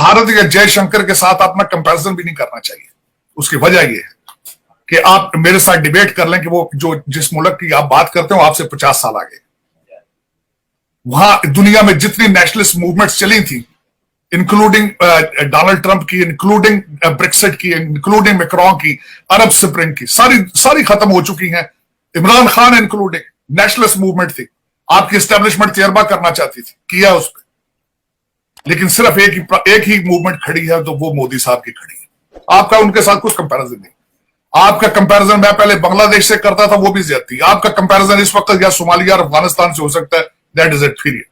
भारत या जयशंकर के साथ अपना कंपैरिजन भी नहीं करना चाहिए। उसकी वजह यह है कि आप मेरे साथ डिबेट कर लें कि वो जो जिस मुल्क की आप बात करते हो आपसे 50 साल आगे, वहां दुनिया में जितनी नेशनलिस्ट मूवमेंट्स चली थी, इंक्लूडिंग डोनाल्ड ट्रंप की, इंक्लूडिंग ब्रेक्सिट की, इंक्लूडिंग मैक्रोन की, अरब स्प्रिंग की, सारी खत्म हो चुकी हैं। Imran Khan including nationalist movement थी, आपकी एस्टेब्लिशमेंट तजर्बा करना चाहती थी, किया उस पर, लेकिन सिर्फ एक ही मूवमेंट खड़ी है, तो वो मोदी साहब की खड़ी है। आपका उनके साथ कुछ कंपैरिजन नहीं। आपका कंपैरिजन मैं पहले बांग्लादेश से करता था, वो भी ज्यादती। आपका कंपैरिजन इस वक्त या सोमालिया और अफगानिस्तान से हो सकता है, दैट इज इट पीरियड।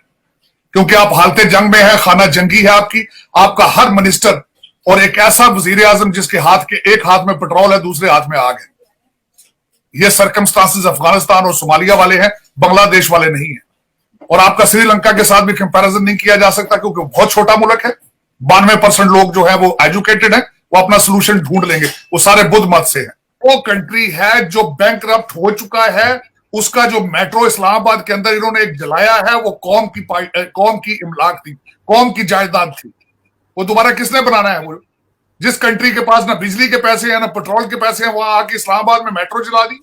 क्योंकि आप हालते जंग में है, खाना जंगी है आपका हर मिनिस्टर, और एक ऐसा वजीर आजम जिसके एक हाथ में पेट्रोल है, दूसरे हाथ में आग है। ये सर्कमस्टांसेस अफगानिस्तान और सोमालिया वाले हैं, बांग्लादेश वाले नहीं है। और आपका श्रीलंका के साथ भी कंपैरिजन नहीं किया जा सकता, क्योंकि बहुत छोटा मुल्क है। 92% लोग जो है वो एजुकेटेड है, वो अपना सोल्यूशन ढूंढ लेंगे, वो सारे बुद्ध मत से है। वो कंट्री है जो बैंकरप्ट हो चुका है, उसका जो मेट्रो इस्लामाबाद के अंदर इन्होंने एक जलाया है, वो कौम की इमलाक थी, कौम की जायदाद थी। वो दोबारा किसने बनाना है? वो जिस कंट्री के पास ना बिजली के पैसे हैं ना पेट्रोल के पैसे हैं, वहां आके इस्लामाबाद में मेट्रो चला दी।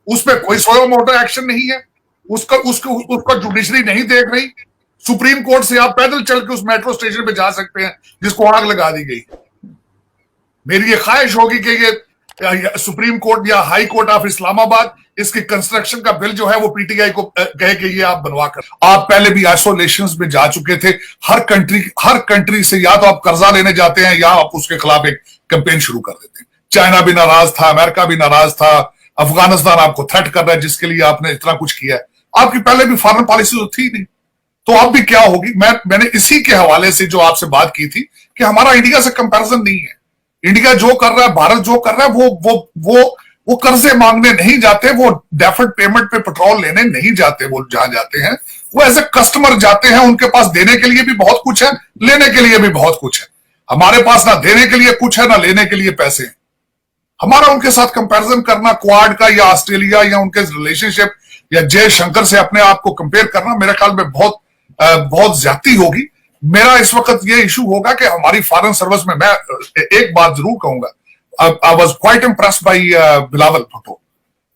उस पर कोई सोयो मोटो एक्शन नहीं है, उसका जुडिशरी नहीं देख रही। सुप्रीम कोर्ट से आप पैदल चल के उस मेट्रो स्टेशन पे जा सकते हैं जिसको आग लगा दी गई। मेरी ये ख्वाहिश होगी कि ये सुप्रीम कोर्ट या हाई कोर्ट ऑफ इस्लामाबाद इसकी कंस्ट्रक्शन का बिल जो है वो पीटीआई को कहे कि ये आप बनवा कर। आप पहले भी आइसोलेशन में जा चुके थे। हर कंट्री से या तो आप कर्जा लेने जाते हैं या आप उसके खिलाफ एक कैंपेन शुरू कर देते हैं। चाइना भी नाराज था, अमेरिका भी नाराज था, अफगानिस्तान आपको थ्रेट कर रहा है जिसके लिए आपने इतना कुछ किया है। आपकी पहले भी फॉरेन पॉलिसी तो थी नहीं, तो अब भी क्या होगी? मैंने इसी के हवाले से जो आपसे बात की थी कि हमारा इंडिया से कंपैरिजन नहीं है। इंडिया जो कर रहा है, भारत जो कर रहा है, वो कर्जे मांगने नहीं जाते, वो डेफर्ड पेमेंट पे पेट्रोल लेने नहीं जाते। वो जहां जाते हैं वो एज ए कस्टमर जाते हैं। उनके पास देने के लिए भी बहुत कुछ है, लेने के लिए भी बहुत कुछ है। हमारे पास ना देने के लिए कुछ है, ना लेने के लिए पैसे हैं। हमारा उनके साथ कंपैरिजन करना, क्वाड का या ऑस्ट्रेलिया या उनके रिलेशनशिप या जयशंकर से अपने आप को कंपेयर करना, मेरे ख्याल में बहुत ज्यादती होगी। मेरा इस वक्त ये इशू होगा कि हमारी फॉरेन सर्विस में, मैं एक बात जरूर कहूंगा, I was quite impressed by Bilawal Bhutto,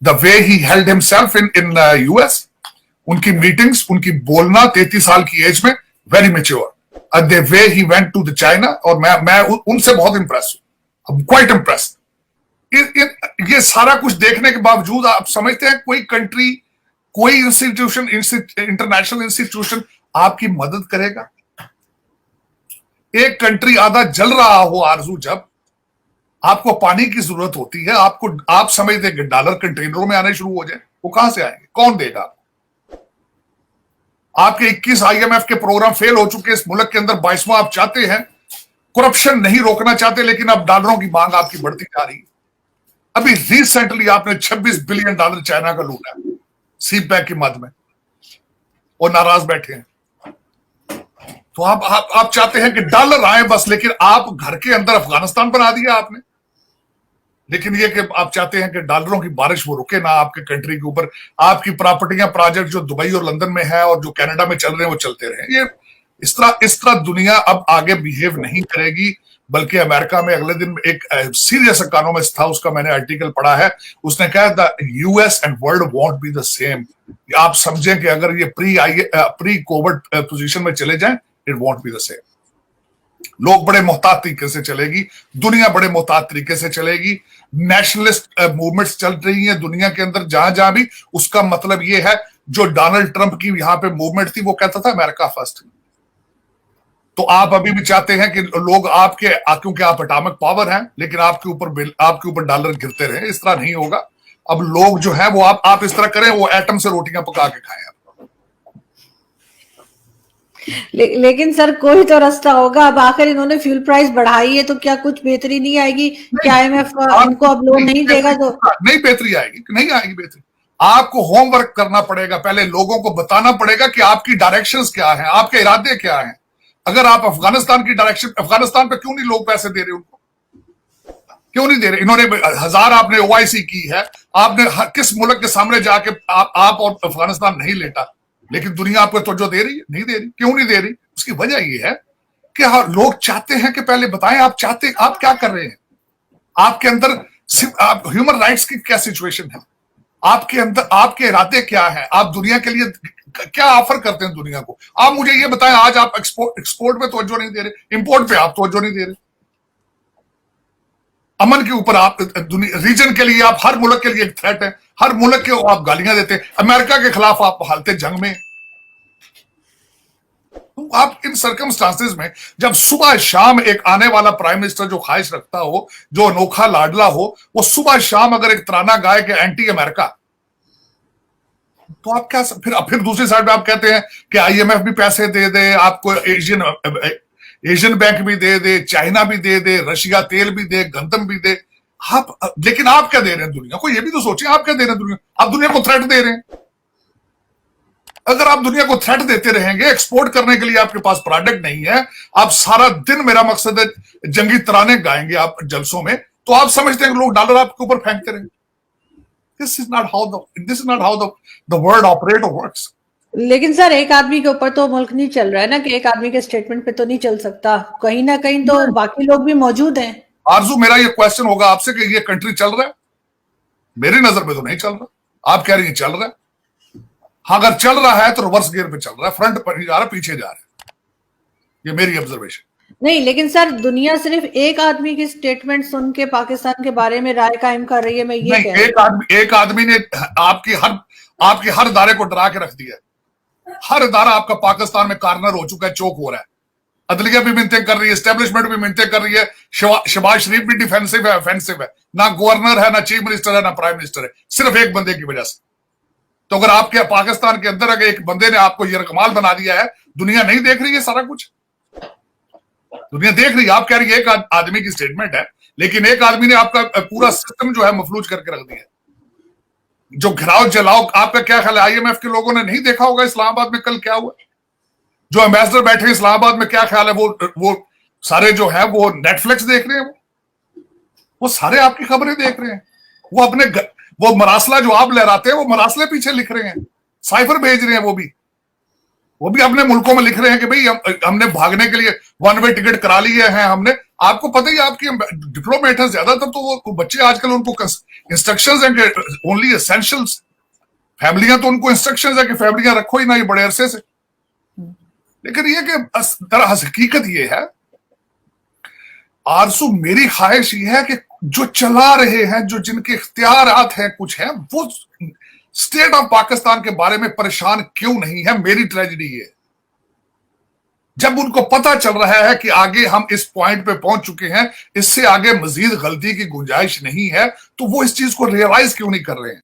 the way he held himself in US. उनकी मीटिंग्स, उनकी बोलना 33 साल की एज में, very mature, the way he went to the China, और मैं उनसे बहुत इंप्रेस हूं, क्वाइट इम्प्रेस्ड। ये सारा कुछ देखने के बावजूद आप समझते हैं कोई कंट्री, कोई इंस्टीट्यूशन, इंटरनेशनल इंस्टीट्यूशन आपकी मदद करेगा? एक कंट्री आधा जल रहा हो आरजू, जब आपको पानी की जरूरत होती है, आप समझते हैं कि डॉलर कंटेनरों में आने शुरू हो जाए, वो कहां से आएंगे? कौन देगा? आपके 21 IMF के प्रोग्राम फेल हो चुके इस मुल्क के अंदर। 22वां आप चाहते हैं, करप्शन नहीं रोकना चाहते, लेकिन अब डॉलरों की मांग आपकी बढ़ती जा रही है। अभी रिसेंटली आपने $26 बिलियन चाइना का लूटा है सीप बैंक की मद में, और नाराज बैठे हैं। तो आप चाहते हैं कि डॉलर आए बस, लेकिन आप घर के अंदर अफगानिस्तान बना दिया आपने। लेकिन ये कि आप चाहते हैं कि डॉलरों की बारिश वो रुके ना आपके कंट्री के ऊपर। आपकी प्रॉपर्टियां, प्रोजेक्ट जो दुबई और लंदन में है और जो कनाडा में चल रहे हैं, वो चलते रहे। ये इस तरह दुनिया अब आगे बिहेव नहीं करेगी। बल्कि अमेरिका में अगले दिन एक सीरियस इकोनॉमिस्ट था, उसका मैंने आर्टिकल पढ़ा है, उसने कहा the US and world want be the same. आप समझें कि अगर ये प्री कोविड पोजीशन में चले जाएं, it won't be the same. लोग बड़े मोहतात तरीके से चलेगी, दुनिया बड़े मोहतात तरीके से चलेगी। नेशनलिस्ट मूवमेंट्स चल रही हैं दुनिया के अंदर जहां जहां भी। उसका मतलब ये है, जो डोनाल्ड ट्रंप की यहां पे मूवमेंट थी, वो कहता था अमेरिका फर्स्ट। तो आप अभी भी चाहते हैं कि लोग क्योंकि आप एटॉमिक पावर हैं, लेकिन आपके ऊपर डॉलर गिरते रहे। इस तरह नहीं होगा। अब लोग जो है वो आप इस तरह करें, वो एटम से रोटियां पका के खाएं। लेकिन सर कोई तो रास्ता होगा। अब आखिर इन्होंने फ्यूल प्राइस बढ़ाई है, तो क्या कुछ बेहतरी नहीं आएगी? क्या IMF इनको अब लोन नहीं देगा? तो नहीं बेहतरी आएगी, नहीं आएगी बेहतरी। आपको होमवर्क करना पड़ेगा, पहले लोगों को बताना पड़ेगा कि आपकी डायरेक्शंस क्या हैं, आपके इरादे क्या हैं। अगर आप अफगानिस्तान की डायरेक्शन, अफगानिस्तान पे क्यों नहीं लोग पैसे दे रहे? उनको क्यों नहीं दे रहे? इन्होंने 1000 आपने OIC की है, आपने किस मुल्क के सामने जाके आप और अफगानिस्तान नहीं लेटा, लेकिन दुनिया आपको तवज्जो दे रही है? नहीं दे रही। क्यों नहीं दे रही? उसकी वजह यह है कि हाँ, लोग चाहते हैं कि पहले बताएं आप चाहते, आप क्या कर रहे हैं, आपके अंदर आप ह्यूमन राइट्स की क्या सिचुएशन है, आपके अंदर आपके इरादे क्या है, आप दुनिया के लिए क्या ऑफर करते हैं दुनिया को। आप मुझे ये बताएं, आज आप एक्सपोर्ट पे तवज्जो नहीं दे रहे, इंपोर्ट पे आप तवज्जो नहीं दे रहे, अमन के ऊपर आप रीजन के लिए आप हर मुल्क के लिए एक थ्रेट है, हर मुल्क के आप गालियां देते हैं, अमेरिका के खिलाफ आप हालते जंग में। तो आप इन सर्कमस्टांसेस में जब सुबह शाम एक आने वाला प्राइम मिनिस्टर जो ख्वाहिश रखता हो, जो अनोखा लाडला हो, वो सुबह शाम अगर एक तराना गाए कि एंटी अमेरिका, तो आप क्या फिर दूसरी साइड में आप कहते हैं कि आईएमएफ भी पैसे दे दे आपको, एशियन बैंक भी दे दे, चाइना भी दे दे, रशिया तेल भी दे, गंदम भी दे। आप लेकिन आप क्या दे रहे हैं दुनिया को, ये भी तो सोचिए, आप क्या दे रहे हैं दुनिया, आप दुनिया को थ्रेट दे रहे हैं। अगर आप दुनिया को थ्रेट देते रहेंगे, एक्सपोर्ट करने के लिए आपके पास प्रोडक्ट नहीं है, आप सारा दिन, मेरा मकसद है जंगी तराने गाएंगे आप जलसों में, तो आप समझते हैं कि लोग डॉलर आपके ऊपर फेंकते रहेंगे। This is not how the world operate और वर्क्स। लेकिन सर एक आदमी के ऊपर तो मुल्क नहीं चल रहा है ना, कि एक आदमी के स्टेटमेंट पे तो नहीं चल सकता, कहीं ना कहीं तो बाकी लोग भी मौजूद हैं। आरजू, मेरा ये क्वेश्चन होगा आपसे कि ये कंट्री चल रहा है? मेरी नजर में तो नहीं चल रहा, आप कह रही है चल रहा है। हाँ, अगर चल रहा है तो रिवर्स गियर पे चल रहा है, फ्रंट पर नहीं जा रहा, पीछे जा रहा है, ये मेरी ऑब्जर्वेशन। नहीं, लेकिन सर दुनिया सिर्फ एक आदमी की स्टेटमेंट सुन के पाकिस्तान के बारे में राय कायम कर रही है, मैं ये कह रही हूं। एक आदमी ने आपकी हर इदारे को डरा के रख दिया। हर इदारा आपका पाकिस्तान में कार्नर हो चुका है, चौक हो रहा है। अदलिया भी मिन्नतें कर रही है, एस्टेब्लिशमेंट भी मिन्नतें कर रही है, शहबाज शरीफ भी डिफेंसिव है, ऑफेंसिव है, ना गवर्नर है, ना चीफ मिनिस्टर है, ना प्राइम मिनिस्टर है, सिर्फ एक बंदे की वजह से। तो अगर आपके पाकिस्तान के अंदर अगर एक बंदे ने आपको यरकमाल बना दिया है, दुनिया नहीं देख रही है सारा कुछ? दुनिया देख रही है। आप कह रही है एक आदमी की स्टेटमेंट है, लेकिन एक आदमी ने आपका पूरा सिस्टम जो है मफलूज करके रख दिया। जो घिराव जलाओ, आपका क्या ख्याल है, आईएमएफ के लोगों ने नहीं देखा होगा इस्लामाबाद में कल क्या हुआ? जो एम्बेसडर बैठे इस्लामाबाद में, क्या ख्याल है, वो सारे जो है वो नेटफ्लिक्स देख रहे हैं, वो सारे आपकी खबरें देख रहे हैं, वो अपने वो मरासला जो आप लहराते हैं, वो मरासले पीछे लिख रहे हैं, साइफर भेज रहे हैं, वो भी अपने मुल्कों में लिख रहे हैं कि भाई हमने भागने के लिए वन वे टिकट करा लिए हैं हमने। आपको पता ही, आपकी डिप्लोमेट है ज्यादातर, तो वो बच्चे आजकल उनको इंस्ट्रक्शंस हैं कि ओनली एसेंशियल्स। फैमिलियां तो उनको इंस्ट्रक्शंस है कि फैमिलियां रखो ही ना, ये बड़े अरसे से। लेकिन ये कि दरअसल हकीकत ये है आरसू, मेरी ख्वाहिश ये है कि जो चला रहे हैं, जो जिनके इख्तियारात हैं, कुछ है, वो स्टेट ऑफ पाकिस्तान के बारे में परेशान क्यों नहीं है। मेरी ट्रेजेडी है, जब उनको पता चल रहा है कि आगे हम इस पॉइंट पे पहुंच चुके हैं, इससे आगे मजीद गलती की गुंजाइश नहीं है, तो वो इस चीज को रियलाइज क्यों नहीं कर रहे हैं।